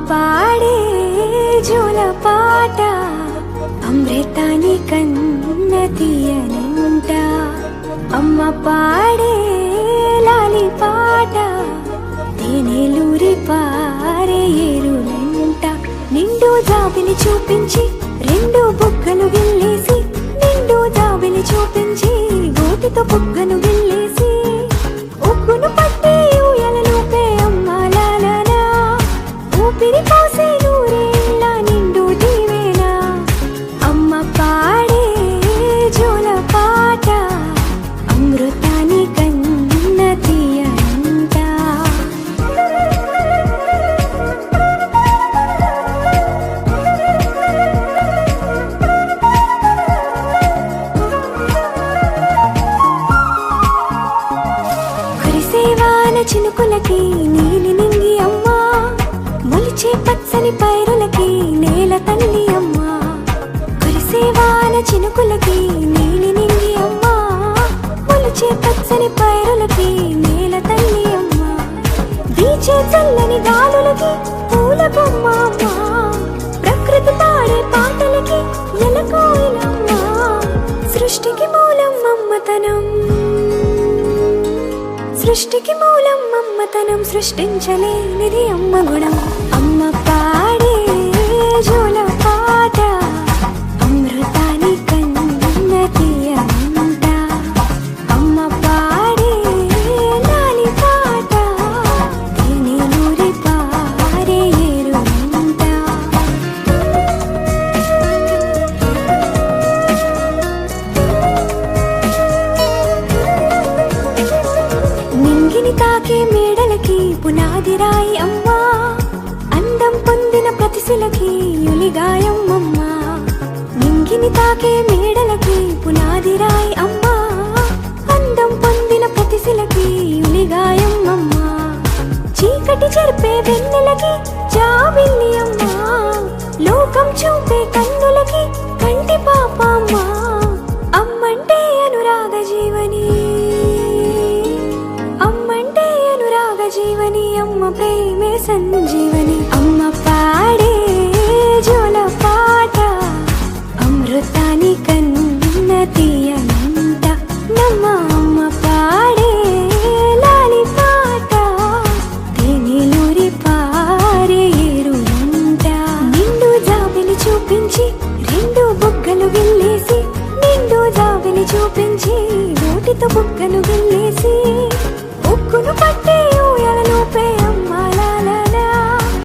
పాడే జోల పాట అమృతాని కన్న తీయనంట. అమ్మ పాడే లాలి పాట తేనెలూరి పారే ఏరులంట. నిండు జాబిలి చూపించి రెండు బుగ్గలు గిల్లేసి, నిండు జాబిలి చూపించి గోటితో బుగ్గను గిల్లేసి, ఉగ్గును పట్టి ఊయలలోపే అమ్మ లాలనా, ఊపిరి పోసే నూరేళ్ళ నిండు దీవేనా. అమ్మ పాడే జోల పాట అమృతాని కన్న తీయనంట. కురిసేవాన చినుకులకి నీలి నింగి అమ్మా, మొలిచే పచ్చని పైరులకి నేల తల్లి అమ్మా. కురిసేవాన చినుకులకి నీలి నింగి అమ్మా, మొలిచే పచ్చని పైరులకి నేల తల్లి అమ్మా. వీచే చల్లని గాలులకి పూల బొమ్మ అమ్మా, ప్రకృతి పాడే పాటలకి ఎలకోయిలమ్మా. సృష్టికి మూలం మమ్మతనం, సృష్టికి మూలం మమ్మతనం, సృష్టించలేనిది అమ్మ గుణం. అమ్మ పాడే జోల పాట అమృతాని కన్న తీయనంట. అమ్మ పాడే లాలి పాట తేనెలూరి పారే ఏరులంట. నింగిని తాకే మేడలకి పునాది రాయి అమ్మా, అందం పొందిన ప్రతిశిలకి యులిగాయం అమ్మా. నింగిని తాకే మేడలకి పునాది రాయి అమ్మా, అందం పొందిన ప్రతిశిలకి యులిగాయం అమ్మా. చీకటి చెరిపే వెన్నెలకి జాబిల్లి అమ్మా, లోకం చూపే కన్నులకి కంటి పాప అమ్మా. అమ్మంటే అనురాగ జీవని, అమ్మంటే అనురాగ జీవని, అమ్మ ప్రేమే సంజీవని. అమ్మ పాడే జోల పాట అమృతాని కన్న తీయనంట. నమ్మ అమ్మ పాడే లాలి పాట తేనెలూరి పారే ఏరులంట. నిండు జాబిలి చూపించి రెండు బుగ్గలు గిల్లేసి, నిండు జాబిలి చూపించి గోటితో బుగ్గను